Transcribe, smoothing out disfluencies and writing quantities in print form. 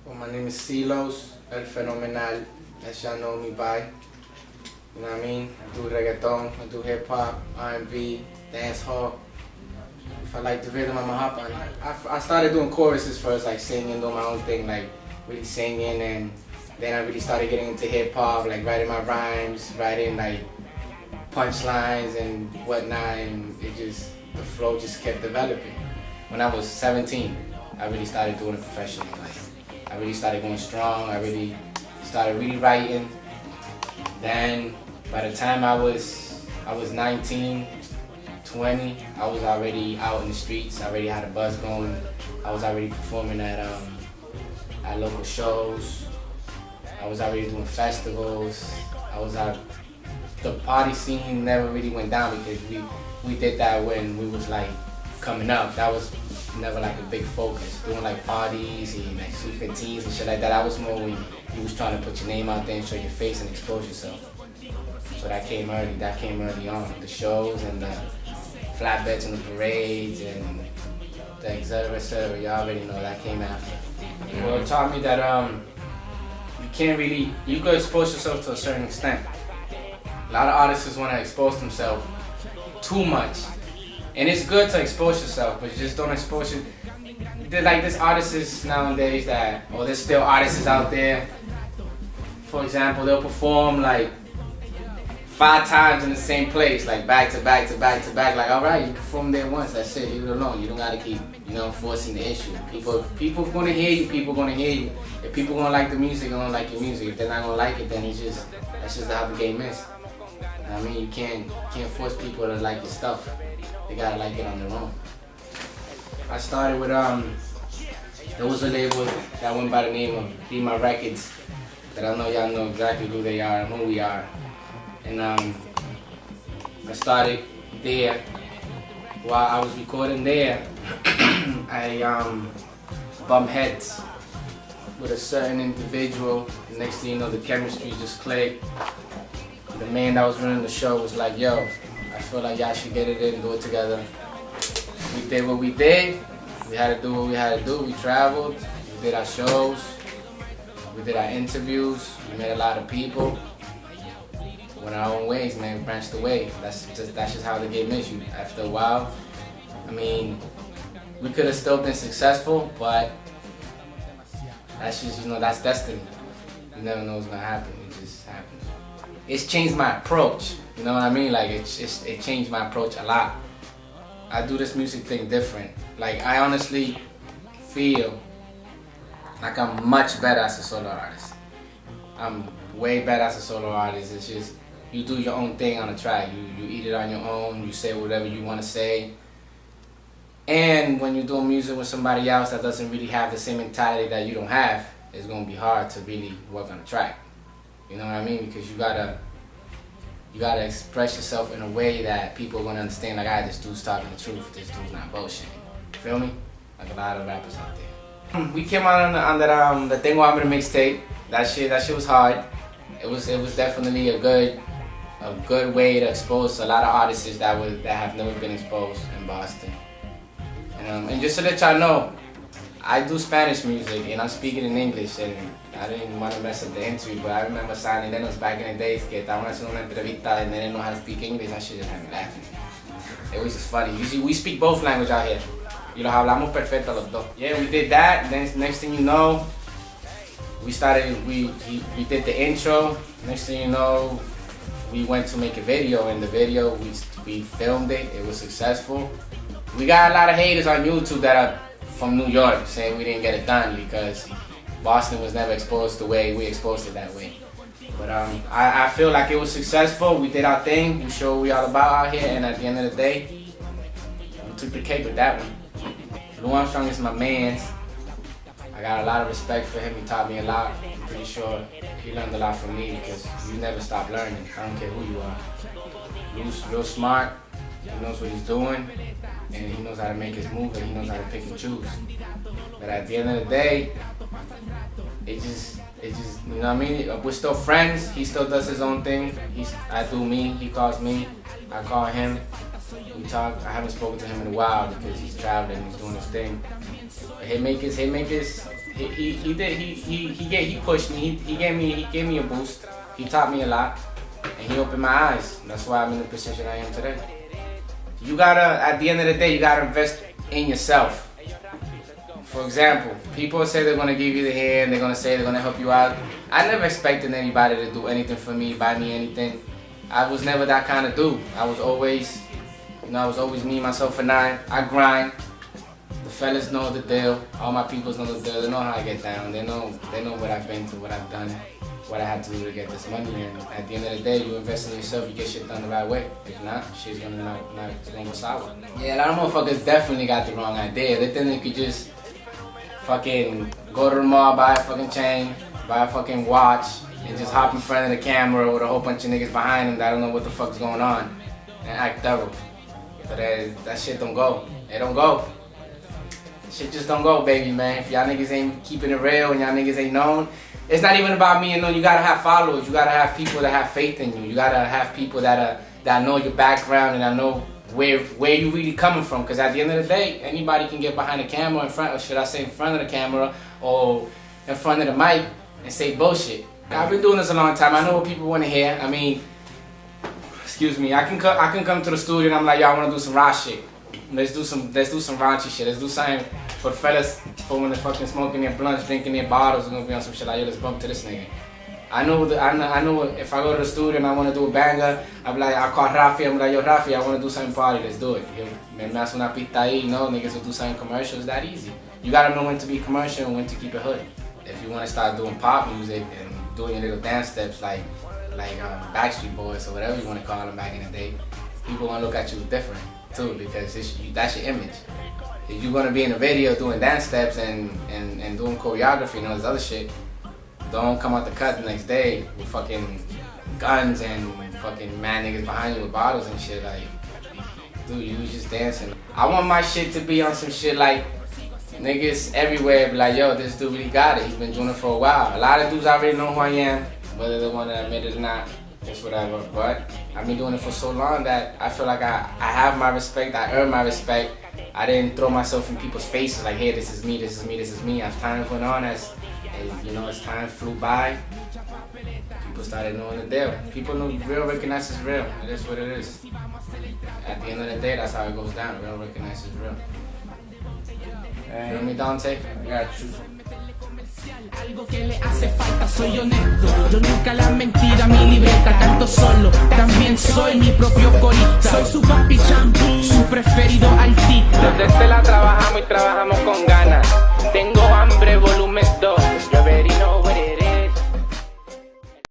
Well, my name is C-Lowz El Fenomenal, as y'all know me by. You know what I mean? I do reggaeton, I do hip hop, R&B, dance hall. If I like the rhythm, I'ma hop on it. I started doing choruses first, like singing, doing my own thing, like really singing, and then I really started getting into hip hop, like writing my rhymes, writing like punchlines and whatnot, and the flow just kept developing. When I was 17, I really started doing it professionally. Like, I really started going strong. I really started really writing. Then, by the time I was 19, 20, I was already out in the streets. I already had a buzz going. I was already performing at local shows. I was already doing festivals. The party scene never really went down because we did that when we was like coming up. That was never like a big focus. Doing like parties and like sweet 15s and shit like that. That was more when you was trying to put your name out there and show your face and expose yourself. So that came early. That came early on. The shows and the flatbeds and the parades and the etc. etc. You already know that came after. Well, it taught me that you could expose yourself to a certain extent. A lot of artists want to expose themselves too much. And it's good to expose yourself, but you just don't expose it. There's artists nowadays there's still artists out there. For example, they'll perform like 5 times in the same place, like back to back to back to back. Like, all right, you perform there once, that's it, leave it alone. You don't gotta keep, forcing the issue. People gonna hear you, people gonna hear you. If people gonna like the music, they're gonna like your music. If they're not gonna like it, then that's just how the game is. I mean, you can't force people to like your stuff. They gotta like it on their own. I started with there was a label that went by the name of Be My Records, that I know y'all know exactly who they are and who we are. And I started there. While I was recording there, I bumped heads with a certain individual. The next thing you know, the chemistry just clicked. The man that was running the show was like, yo, I feel like y'all should get it in, do it together. We did what we did. We had to do what we had to do. We traveled, we did our shows, we did our interviews, we met a lot of people. Went our own ways, man, we branched away. That's just how the game is. After a while, I mean, we could have still been successful, but that's just, that's destiny. You never know what's gonna happen, it just happens. It's changed my approach, you know what I mean? Like, it changed my approach a lot. I do this music thing different. Like, I honestly feel like I'm much better as a solo artist. I'm way better as a solo artist. It's just, you do your own thing on a track. You eat it on your own, you say whatever you want to say. And when you're doing music with somebody else that doesn't really have the same mentality that you don't have, it's going to be hard to really work on a track. You know what I mean? Because you gotta express yourself in a way that people are gonna understand. Like, this dude's talking the truth. This dude's not bullshitting. You feel me? Like a lot of rappers out there. We came out on the Tengo Hambre mixtape. That shit was hard. It was definitely a good way to expose a lot of artists that have never been exposed in Boston. And just to let y'all know, I do Spanish music and I'm speaking in English, and I didn't want to mess up the interview, but I remember signing Nenos back in the days que estaban haciendo una entrevista and they didn't know how to speak English. That shit just had me laughing. It was just funny. Usually we speak both languages out here. Hablamos perfecto los dos. Yeah, we did that. Then next thing you know, we did the intro. Next thing you know, we went to make a video. In the video, we filmed it. It was successful. We got a lot of haters on YouTube that are from New York saying we didn't get it done because Boston was never exposed the way we exposed it that way. But I feel like it was successful. We did our thing. We showed what we all about out here, and at the end of the day, we took the cake with that one. Lou Armstrong is my man. I got a lot of respect for him. He taught me a lot. I'm pretty sure he learned a lot from me because you never stop learning. I don't care who you are. Lou's real smart. He knows what he's doing, and he knows how to make his move, and he knows how to pick and choose. But at the end of the day, it just, you know what I mean? We're still friends. He still does his own thing. I do me. He calls me. I call him. We talk. I haven't spoken to him in a while because he's traveling. He's doing his thing. Hitmakers he pushed me. He gave me a boost. He taught me a lot, and he opened my eyes. That's why I'm in the position I am today. You gotta, at the end of the day, you gotta invest in yourself. For example, people say they're gonna give you the hand, they're gonna say they're gonna help you out. I never expected anybody to do anything for me, buy me anything. I was never that kind of dude. I was always me, myself, and I. I grind. The fellas know the deal. All my peoples know the deal. They know how I get down. They know what I've been through, what I've done, what I had to do to get this money. And at the end of the day, you invest in yourself, you get shit done the right way. If not, shit's gonna go sour. Yeah, a lot of motherfuckers definitely got the wrong idea. They think they could just fucking go to the mall, buy a fucking chain, buy a fucking watch, and just hop in front of the camera with a whole bunch of niggas behind them that don't know what the fuck's going on and act thorough. But that shit don't go. It don't go. Shit just don't go, baby, man. If y'all niggas ain't keeping it real and y'all niggas ain't known, it's not even about me and known. You gotta have followers. You gotta have people that have faith in you. You gotta have people that know your background and that know where you really coming from. Because at the end of the day, anybody can get behind the camera, in front of the camera or in front of the mic and say bullshit. I've been doing this a long time. I know what people want to hear. I mean, excuse me. I can come to the studio and I'm like, yo, I want to do some raw shit. Let's do some raunchy shit. Let's do something for the fellas for when they're fucking smoking their blunts, drinking their bottles. We're gonna be on some shit like, yo, let's bump to this nigga. I know if I go to the studio and I want to do a banger, I'm like, I call Rafi, I'm like, yo, Rafi, I want to do something party, let's do it. Me hace una pista ahí, you know, niggas will do something commercial. It's that easy. You gotta know when to be commercial and when to keep it hood. If you want to start doing pop music and doing your little dance steps like Backstreet Boys or whatever you want to call them back in the day, people gonna look at you different too, because that's your image. If you're gonna be in a video doing dance steps and doing choreography and all this other shit, don't come out the cut the next day with fucking guns and fucking mad niggas behind you with bottles and shit. Like, dude, you was just dancing. I want my shit to be on some shit like niggas everywhere be like, yo, this dude really got it. He's been doing it for a while. A lot of dudes already know who I am, whether they want to admit it or not. It's whatever. But I've been doing it for so long that I feel like I have my respect. I earn my respect. I didn't throw myself in people's faces like, hey, this is me, this is me, this is me. As time went on, as time flew by, people started knowing the deal. People know real recognizes real. It is what it is. At the end of the day, that's how it goes down. Real recognizes real. You hear me, Dante? I got you. Algo que le hace falta, soy honesto. Yo nunca la mentira, mi libreta. Canto solo, también soy mi propio corista. Soy su papi champú, su preferido artista. Desde la trabajamos y trabajamos con ganas. Tengo hambre, volumen 2.